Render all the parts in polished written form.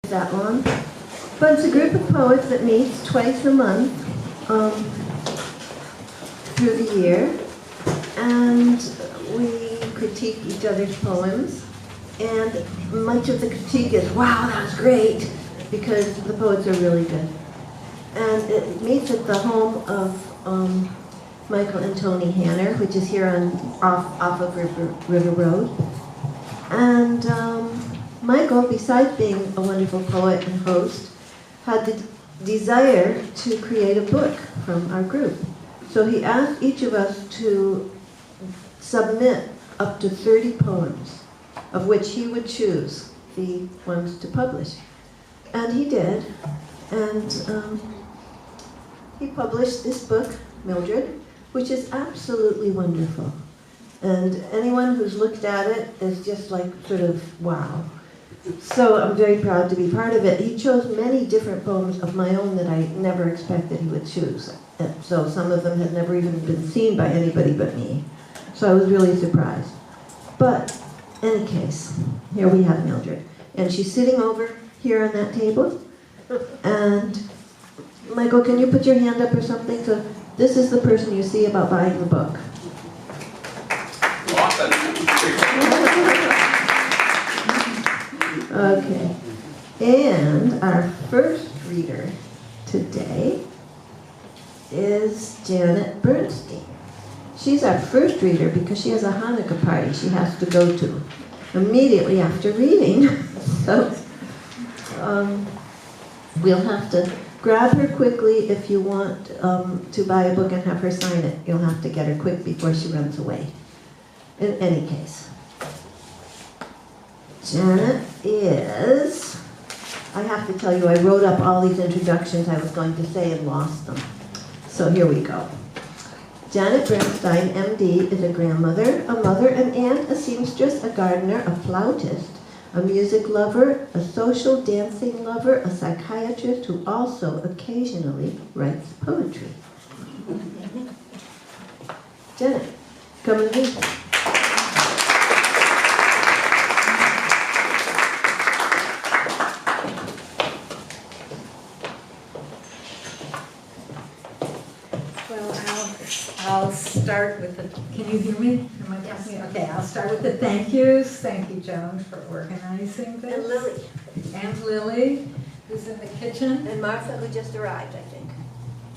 that long. But it's a group of poets that meets twice a month through the year, and we critique each other's poems. And much of the critique is, wow, that was great, because the poets are really good. And it meets at the home of Michael and Tony Hanner, which is here off of River Road. And Michael, besides being a wonderful poet and host, had the desire to create a book from our group. So he asked each of us to submit up to 30 poems, of which he would choose the ones to publish. And he did. And he published this book, Mildred, which is absolutely wonderful. And anyone who's looked at it is just like sort of, wow. So I'm very proud to be part of it. He chose many different poems of my own that I never expected he would choose. And so some of them had never even been seen by anybody but me. So I was really surprised. But in any case, here we have Mildred. And she's sitting over here on that table. And Michael, can you put your hand up or something? So this is the person you see about buying the book. Awesome. Okay. And our first reader today is Janet Bernstein. She's our first reader because she has a Hanukkah party she has to go to immediately after reading. So we'll have to grab her quickly if you want to buy a book and have her sign it. You'll have to get her quick before she runs away. In any case, Janet is, I have to tell you, I wrote up all these introductions I was going to say and lost them. So here we go. Janet Bernstein, MD, is a grandmother, a mother, an aunt, a seamstress, a gardener, a flautist, a music lover, a social dancing lover, a psychiatrist who also occasionally writes poetry. Janet, come and read. I'll start with the, can you hear me? Am I talking? Okay, I'll start with the thank yous. Thank you, Joan, for organizing this. And Lily. And Lily, who's in the kitchen. And Martha, who just arrived, I think.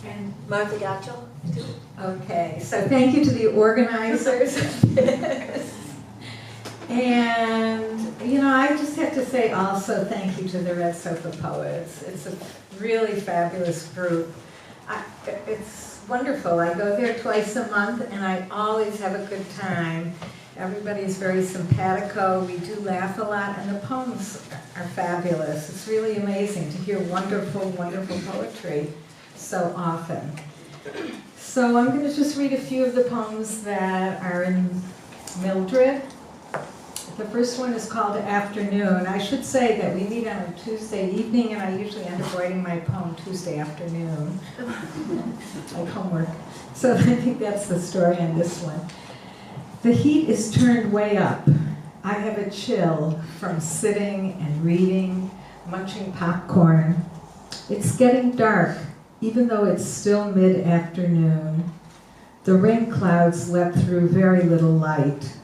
And Martha Gatchell, too. okay, so thank you to the organizers. And, you know, I just have to say also thank you to the Red Sofa Poets. It's a really fabulous group. It's wonderful. I go there twice a month and I always have a good time. Everybody's very simpatico. We do laugh a lot and the poems are fabulous. It's really amazing to hear wonderful, wonderful poetry so often. So I'm going to just read a few of the poems that are in Mildred. The first one is called Afternoon. I should say that we meet on a Tuesday evening, and I usually end up writing my poem Tuesday afternoon, like homework. So I think that's the story on this one. The heat is turned way up. I have a chill from sitting and reading, munching popcorn. It's getting dark, even though it's still mid-afternoon. The rain clouds let through very little light.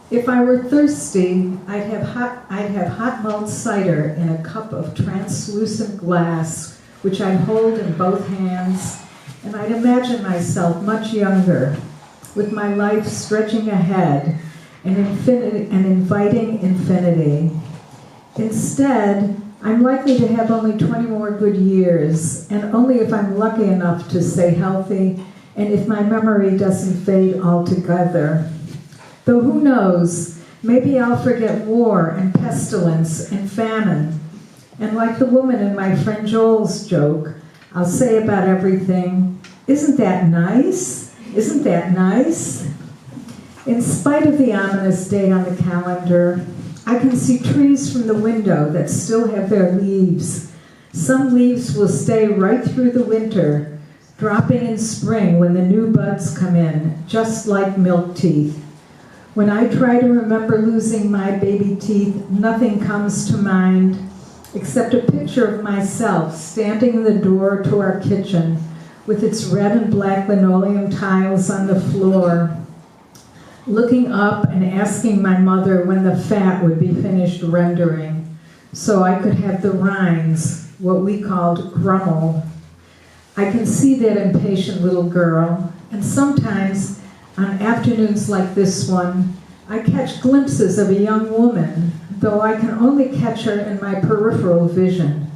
If I were thirsty, I'd have hot mulled cider in a cup of translucent glass, which I'd hold in both hands, and I'd imagine myself much younger, with my life stretching ahead, and inviting infinity. Instead, I'm likely to have only 20 more good years, and only if I'm lucky enough to stay healthy, and if my memory doesn't fade altogether. Though who knows, maybe I'll forget war and pestilence and famine. And like the woman in my friend Joel's joke, I'll say about everything, isn't that nice? Isn't that nice? In spite of the ominous date on the calendar, I can see trees from the window that still have their leaves. Some leaves will stay right through the winter, dropping in spring when the new buds come in, just like milk teeth. When I try to remember losing my baby teeth, nothing comes to mind. except a picture of myself standing in the door to our kitchen with its red and black linoleum tiles on the floor, looking up and asking my mother when the fat would be finished rendering so I could have the rinds, what we called grummel. I can see that impatient little girl, and sometimes on afternoons like this one, I catch glimpses of a young woman, though I can only catch her in my peripheral vision.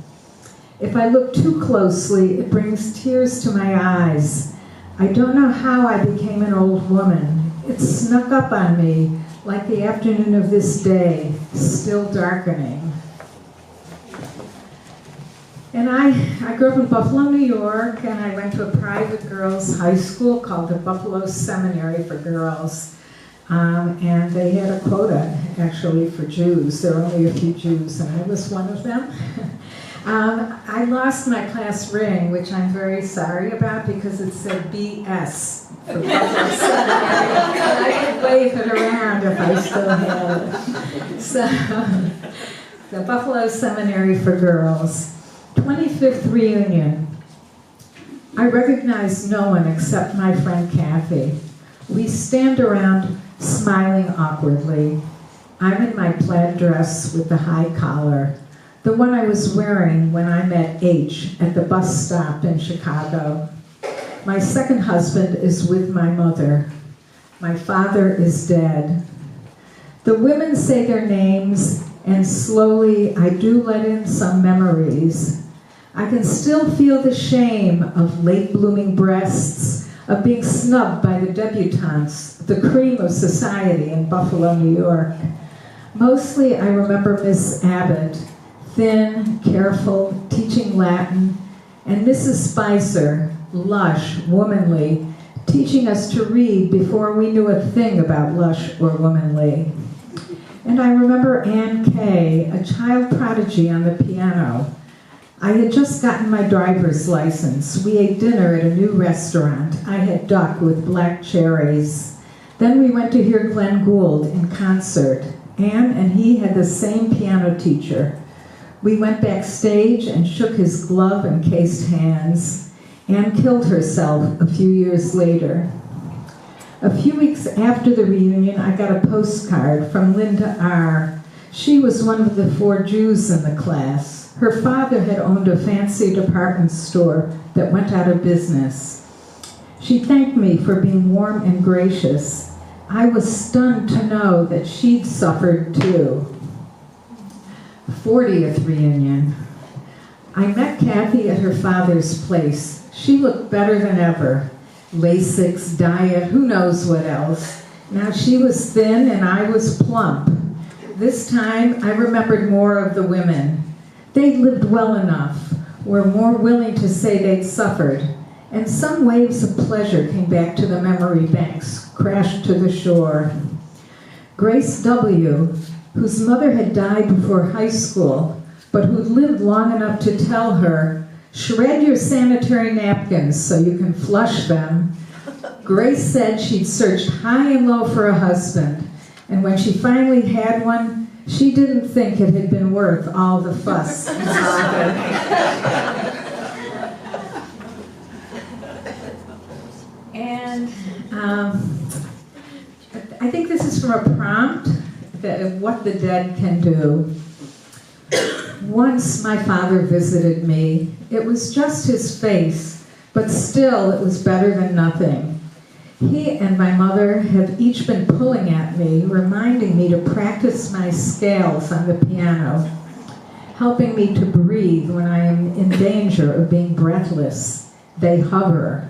If I look too closely, it brings tears to my eyes. I don't know how I became an old woman. It snuck up on me like the afternoon of this day, still darkening. And I grew up in Buffalo, New York, and I went to a private girls' high school called the Buffalo Seminary for Girls. And they had a quota, actually, for Jews. There were only a few Jews, and I was one of them. I lost my class ring, which I'm very sorry about, because it said BS for Buffalo Seminary. I could wave it around if I still had it. So, the Buffalo Seminary for Girls. 25th reunion. I recognize no one except my friend Kathy. We stand around smiling awkwardly. I'm in my plaid dress with the high collar, the one I was wearing when I met H at the bus stop in Chicago. My second husband is with my mother. My father is dead. The women say their names, and slowly I do let in some memories. I can still feel the shame of late blooming breasts, of being snubbed by the debutantes, the cream of society in Buffalo, New York. Mostly I remember Miss Abbott, thin, careful, teaching Latin, and Mrs. Spicer, lush, womanly, teaching us to read before we knew a thing about lush or womanly. And I remember Ann Kay, a child prodigy on the piano. I had just gotten my driver's license. We ate dinner at a new restaurant. I had duck with black cherries. Then we went to hear Glenn Gould in concert. Ann and he had the same piano teacher. We went backstage and shook his glove and cased hands. Ann killed herself a few years later. A few weeks after the reunion, I got a postcard from Linda R. She was one of the 4 Jews in the class. Her father had owned a fancy department store that went out of business. She thanked me for being warm and gracious. I was stunned to know that she'd suffered too. 40th reunion. I met Kathy at her father's place. She looked better than ever. Lasix, diet, who knows what else. Now she was thin and I was plump. This time I remembered more of the women. They'd lived well enough, were more willing to say they'd suffered, and some waves of pleasure came back to the memory banks, crashed to the shore. Grace W., whose mother had died before high school, but who'd lived long enough to tell her, shred your sanitary napkins so you can flush them. Grace said she'd searched high and low for a husband, and when she finally had one, she didn't think it had been worth all the fuss and bother. And I think this is from a prompt of what the dead can do. Once my father visited me. It was just his face, but still it was better than nothing. He and my mother have each been pulling at me, reminding me to practice my scales on the piano, helping me to breathe when I am in danger of being breathless. They hover.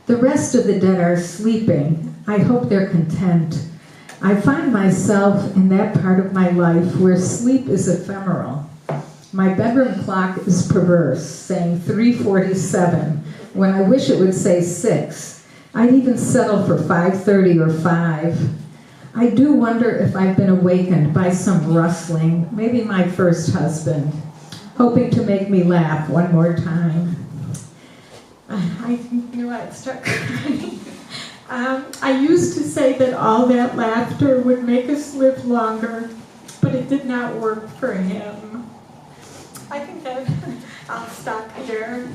The rest of the dead are sleeping. I hope they're content. I find myself in that part of my life where sleep is ephemeral. My bedroom clock is perverse, saying 3:47, when I wish it would say 6. I'd even settle for 5:30 or 5. I do wonder if I've been awakened by some rustling, maybe my first husband, hoping to make me laugh one more time. I knew I'd start crying. I used to say that all that laughter would make us live longer, but it did not work for him. I think I'll stop here.